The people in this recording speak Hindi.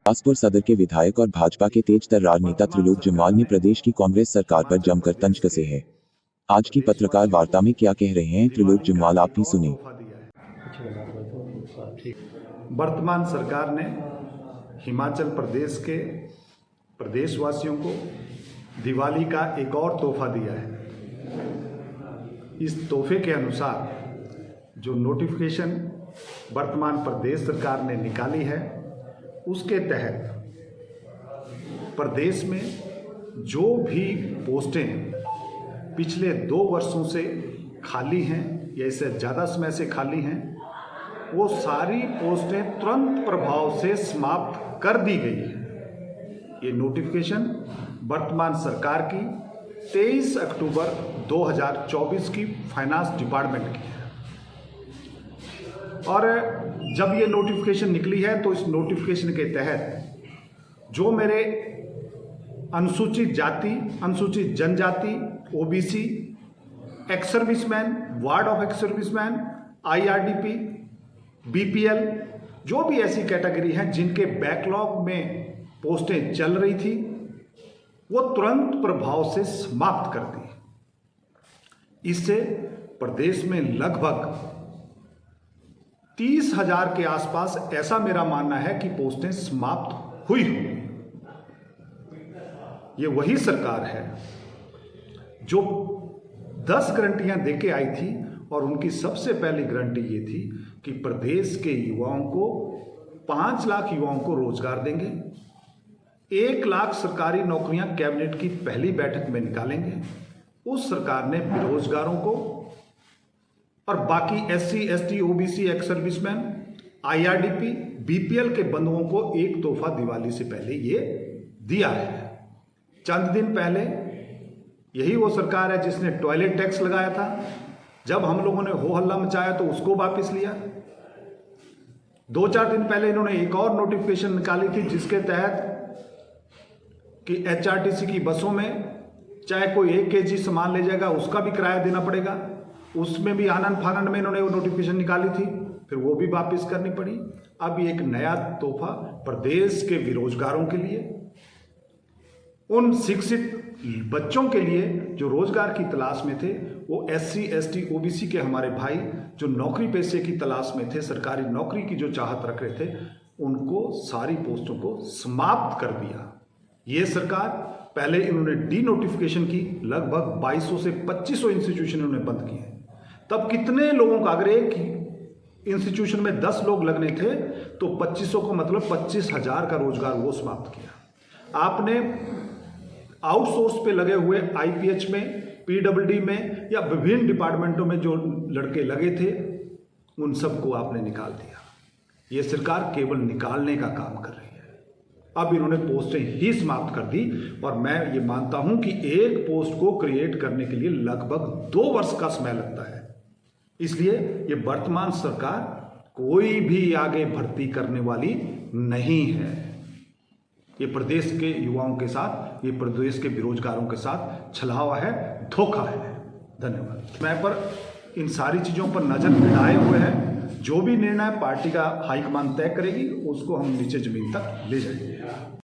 बिलासपुर सदर के विधायक और भाजपा के तेज तर्रार नेता त्रिलोक जम्वाल ने प्रदेश की कांग्रेस सरकार पर जमकर तंज कसे हैं। आज की पत्रकार वार्ता में क्या कह रहे हैं त्रिलोक जम्वाल, आप भी सुने। वर्तमान सरकार ने हिमाचल प्रदेश के प्रदेशवासियों को दिवाली का एक और तोहफा दिया है। इस तोहफे के अनुसार जो नोटिफिकेशन वर्तमान प्रदेश सरकार ने निकाली है, उसके तहत प्रदेश में जो भी पोस्टें पिछले 2 वर्षों से खाली हैं या इससे ज़्यादा समय से खाली हैं, वो सारी पोस्टें तुरंत प्रभाव से समाप्त कर दी गई है। ये नोटिफिकेशन वर्तमान सरकार की 23 अक्टूबर 2024 की फाइनेंस डिपार्टमेंट की है। और जब ये नोटिफिकेशन निकली है तो इस नोटिफिकेशन के तहत जो मेरे अनुसूचित जाति, अनुसूचित जनजाति, OBC, ex serviceman, ward of ex serviceman, IRDP, BPL, जो भी ऐसी कैटेगरी हैं जिनके बैकलॉग में पोस्टें चल रही थी, वो तुरंत प्रभाव से समाप्त कर दी। इससे प्रदेश में लगभग 30,000 के आसपास, ऐसा मेरा मानना है कि पोस्टें समाप्त हुई होंगी। ये वही सरकार है जो 10 गारंटियां देके आई थी और उनकी सबसे पहली गारंटी ये थी कि प्रदेश के युवाओं को 5 लाख युवाओं को रोजगार देंगे, 1 लाख सरकारी नौकरियां कैबिनेट की पहली बैठक में निकालेंगे। उस सरकार ने बेरोजगारों को और बाकी SC, ST, OBC, ex serviceman, IRDP, BPL के बंधुओं को एक तोहफा दिवाली से पहले ये दिया है। चंद दिन पहले यही वो सरकार है जिसने टॉयलेट टैक्स लगाया था। जब हम लोगों ने हो हल्ला मचाया तो उसको वापस लिया। 2-4 दिन पहले इन्होंने एक और नोटिफिकेशन निकाली थी जिसके तहत कि एचआरटीसी की बसों में चाहे कोई 1 केजी सामान ले जाएगा उसका भी किराया देना पड़ेगा। उसमें भी आनंद फानंद में इन्होंने वो नोटिफिकेशन निकाली थी, फिर वो भी वापस करनी पड़ी। अब एक नया तोहफा प्रदेश के बेरोजगारों के लिए, उन शिक्षित बच्चों के लिए जो रोजगार की तलाश में थे, वो एससी, एसटी, ओबीसी के हमारे भाई जो नौकरी पेशे की तलाश में थे, सरकारी नौकरी की जो चाहत रख रहे थे, उनको सारी पोस्टों को समाप्त कर दिया। ये सरकार पहले इन्होंने डी नोटिफिकेशन की, लगभग 2200 से 2500 इंस्टीट्यूशन इन्होंने बंद किए। तब कितने लोगों का, अगर एक इंस्टीट्यूशन में 10 लोग लगने थे तो 2500 को मतलब 25,000 का रोजगार वो समाप्त किया। आपने आउटसोर्स पे लगे हुए आईपीएच में, पीडब्ल्यूडी में या विभिन्न डिपार्टमेंटों में जो लड़के लगे थे, उन सबको आपने निकाल दिया। ये सरकार केवल निकालने का काम कर रही है। अब इन्होंने पोस्टें ही समाप्त कर दी और मैं ये मानता हूं कि एक पोस्ट को क्रिएट करने के लिए लगभग 2 वर्ष का समय लगता है। इसलिए ये वर्तमान सरकार कोई भी आगे भर्ती करने वाली नहीं है। ये प्रदेश के युवाओं के साथ, ये प्रदेश के बेरोजगारों के साथ छलावा है, धोखा है। धन्यवाद। मैं पर इन सारी चीज़ों पर नज़र भिड़ाए हुए हैं। जो भी निर्णय पार्टी का हाईकमान तय करेगी उसको हम नीचे जमीन तक ले जाएंगे।